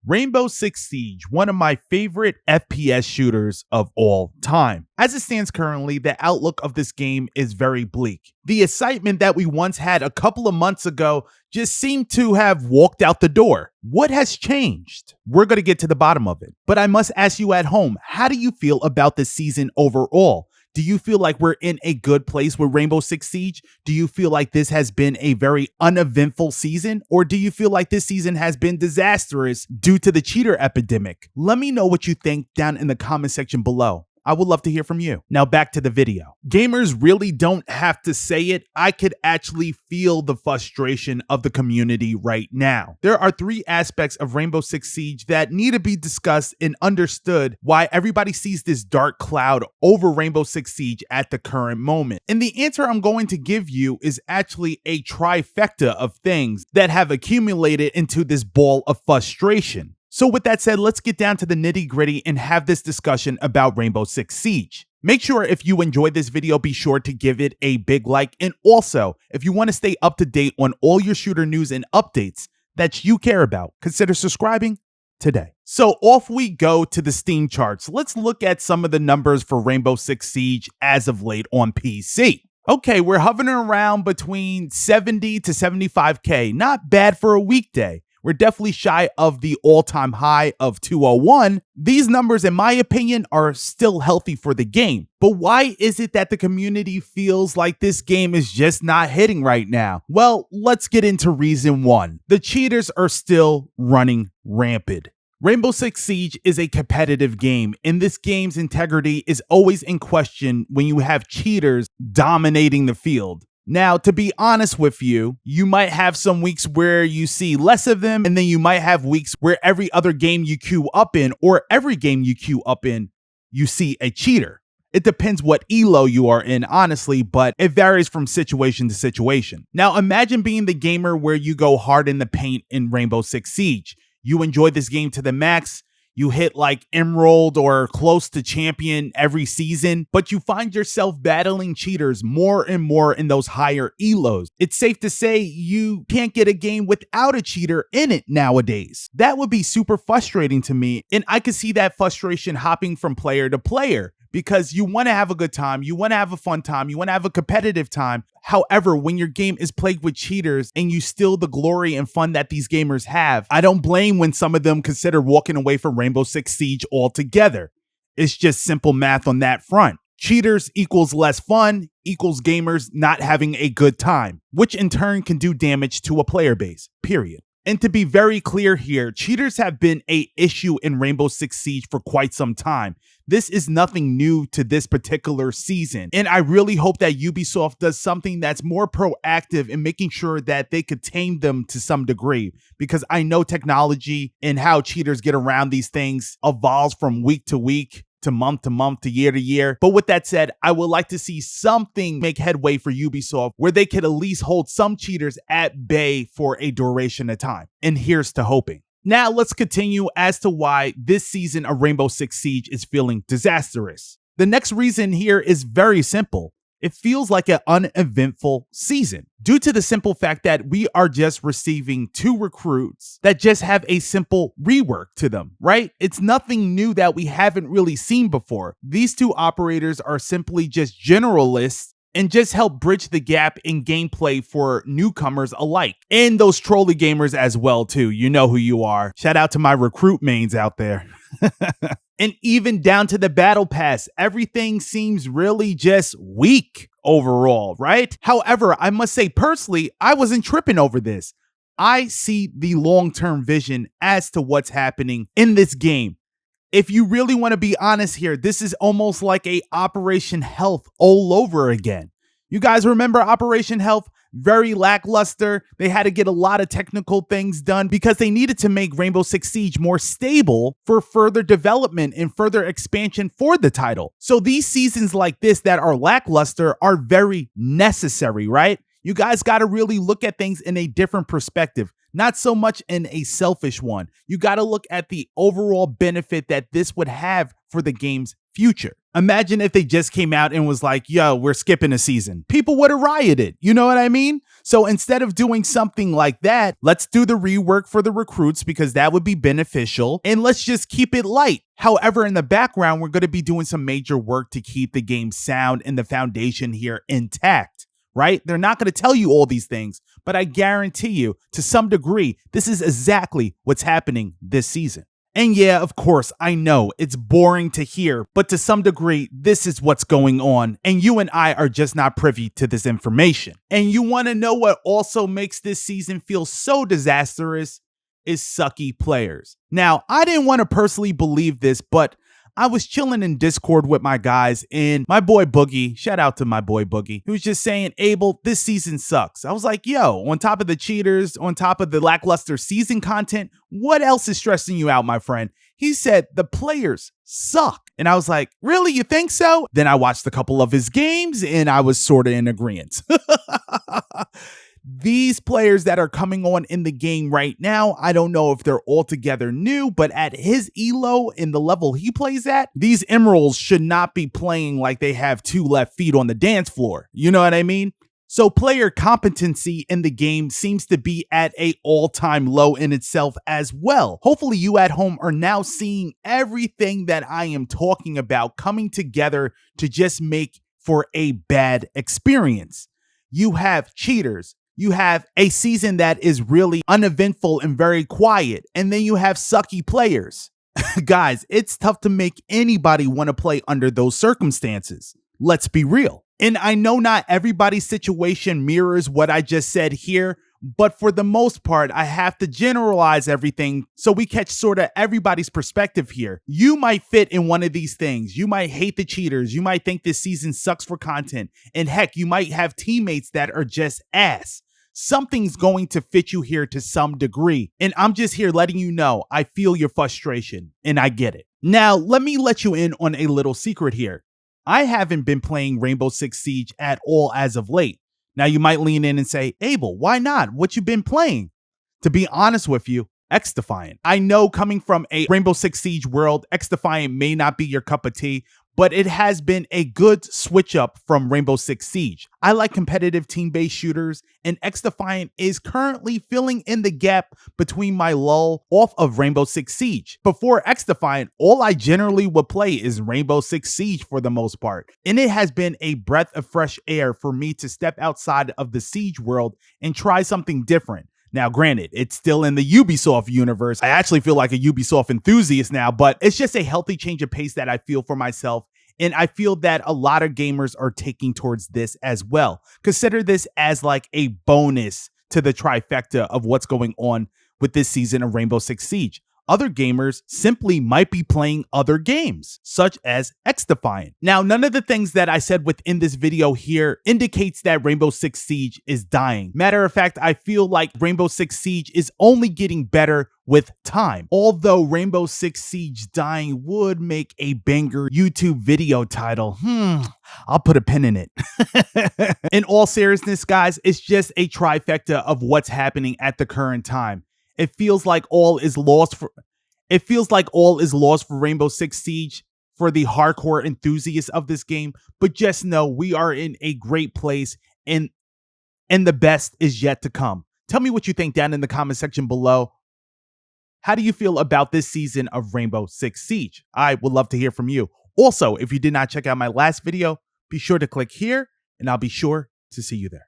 Rainbow Six Siege, one of my favorite FPS shooters of all time. As it stands currently, the outlook of this game is very bleak. The excitement that we once had a couple of months ago just seemed to have walked out the door. What has changed? We're going to get to the bottom of it. But I must ask you at home, how do you feel about this season overall? Do you feel like we're in a good place with Rainbow Six Siege? Do you feel like this has been a very uneventful season? Or do you feel like this season has been disastrous due to the cheater epidemic? Let me know what you think down in the comment section below. I would love to hear from you. Now back to the video. Gamers really don't have to say it. I could actually feel the frustration of the community right now. There are three aspects of Rainbow Six Siege that need to be discussed and understood why everybody sees this dark cloud over Rainbow Six Siege at the current moment. And the answer I'm going to give you is actually a trifecta of things that have accumulated into this ball of frustration. So with that said, let's get down to the nitty gritty and have this discussion about Rainbow Six Siege. Make sure if you enjoyed this video, be sure to give it a big like. And also, if you want to stay up to date on all your shooter news and updates that you care about, consider subscribing today. So off we go to the Steam charts. Let's look at some of the numbers for Rainbow Six Siege as of late on PC. Okay, we're hovering around between 70 to 75K. Not bad for a weekday. We're definitely shy of the all-time high of 201. These numbers, in my opinion, are still healthy for the game. But why is it that the community feels like this game is just not hitting right now? Well, let's get into reason one. The cheaters are still running rampant. Rainbow Six Siege is a competitive game, and this game's integrity is always in question when you have cheaters dominating the field. Now, to be honest with you, you might have some weeks where you see less of them, and then you might have weeks where every other game you queue up in, or every game you queue up in, you see a cheater. It depends what elo you are in, honestly, but it varies from situation to situation. Now, imagine being the gamer where you go hard in the paint in Rainbow Six Siege. You enjoy this game to the max. You hit like Emerald or close to champion every season, but you find yourself battling cheaters more and more in those higher elos. It's safe to say you can't get a game without a cheater in it nowadays. That would be super frustrating to me, and I could see that frustration hopping from player to player. Because you want to have a good time, you want to have a fun time, you want to have a competitive time. However, when your game is plagued with cheaters and you steal the glory and fun that these gamers have, I don't blame when some of them consider walking away from Rainbow Six Siege altogether. It's just simple math on that front. Cheaters equals less fun equals gamers not having a good time, which in turn can do damage to a player base, period. And to be very clear here, cheaters have been an issue in Rainbow Six Siege for quite some time. This is nothing new to this particular season. And I really hope that Ubisoft does something that's more proactive in making sure that they could tame them to some degree. Because I know technology and how cheaters get around these things evolves from week to week, to month, to year. But with that said, I would like to see something make headway for Ubisoft where they could at least hold some cheaters at bay for a duration of time. And here's to hoping. Now let's continue as to why this season of Rainbow Six Siege is feeling disastrous. The next reason here is very simple. It feels like an uneventful season due to the simple fact that we are just receiving 2 recruits that just have a simple rework to them, right? It's nothing new that we haven't really seen before. These 2 operators are simply just generalists and just help bridge the gap in gameplay for newcomers alike. And those trolley gamers as well too. You know who you are. Shout out to my recruit mains out there. And even down to the battle pass, everything seems really just weak overall, right? However, I must say personally, I wasn't tripping over this. I see the long-term vision as to what's happening in this game. If you really want to be honest here, this is almost like a Operation Health all over again. You guys remember Operation Health? Very lackluster. They had to get a lot of technical things done because they needed to make Rainbow Six Siege more stable for further development and further expansion for the title. So these seasons like this that are lackluster are very necessary, right? You guys got to really look at things in a different perspective, not so much in a selfish one. You got to look at the overall benefit that this would have for the game's future. Imagine if they just came out and was like, yo, we're skipping a season. People would have rioted. You know what I mean? So instead of doing something like that, let's do the rework for the recruits because that would be beneficial. And let's just keep it light. However, in the background, we're going to be doing some major work to keep the game sound and the foundation here intact. Right? They're not going to tell you all these things, but I guarantee you, to some degree, this is exactly what's happening this season. And yeah, of course, I know it's boring to hear, but to some degree, this is what's going on, and you and I are just not privy to this information. And you want to know what also makes this season feel so disastrous? Is sucky players. Now, I didn't want to personally believe this, but I was chilling in Discord with my guys, and my boy Boogie, shout out to my boy Boogie, he was just saying, Abel, this season sucks. I was like, yo, on top of the cheaters, on top of the lackluster season content, what else is stressing you out, my friend? He said, the players suck. And I was like, really, you think so? Then I watched a couple of his games, and I was sort of in agreement. These players that are coming on in the game right now, I don't know if they're altogether new, but at his elo in the level he plays at, these emeralds should not be playing like they have two left feet on the dance floor. You know what I mean? So player competency in the game seems to be at an all-time low in itself as well. Hopefully you at home are now seeing everything that I am talking about coming together to just make for a bad experience. You have cheaters. You have a season that is really uneventful and very quiet. And then you have sucky players. Guys, it's tough to make anybody want to play under those circumstances. Let's be real. And I know not everybody's situation mirrors what I just said here, but for the most part, I have to generalize everything so we catch sort of everybody's perspective here. You might fit in one of these things. You might hate the cheaters. You might think this season sucks for content. And heck, you might have teammates that are just ass. Something's going to fit you here to some degree. And I'm just here letting you know I feel your frustration and I get it. Now, let me let you in on a little secret here. I haven't been playing Rainbow Six Siege at all as of late. Now you might lean in and say, Abel, why not? What you been playing? To be honest with you, X-Defiant. I know coming from a Rainbow Six Siege world, X-Defiant may not be your cup of tea, but it has been a good switch up from Rainbow Six Siege. I like competitive team-based shooters, and X-Defiant is currently filling in the gap between my lull off of Rainbow Six Siege. Before X-Defiant, all I generally would play is Rainbow Six Siege for the most part, and it has been a breath of fresh air for me to step outside of the Siege world and try something different. Now, granted, it's still in the Ubisoft universe. I actually feel like a Ubisoft enthusiast now, but it's just a healthy change of pace that I feel for myself. And I feel that a lot of gamers are taking towards this as well. Consider this as like a bonus to the trifecta of what's going on with this season of Rainbow Six Siege. Other gamers simply might be playing other games, such as X-Defiant. Now, none of the things that I said within this video here indicates that Rainbow Six Siege is dying. Matter of fact, I feel like Rainbow Six Siege is only getting better with time. Although Rainbow Six Siege dying would make a banger YouTube video title. I'll put a pin in it. In all seriousness, guys, it's just a trifecta of what's happening at the current time. It feels like all is lost for Rainbow Six Siege for the hardcore enthusiasts of this game, but just know we are in a great place and the best is yet to come. Tell me what you think down in the comment section below. How do you feel about this season of Rainbow Six Siege? I would love to hear from you. Also, if you did not check out my last video, be sure to click here and I'll be sure to see you there.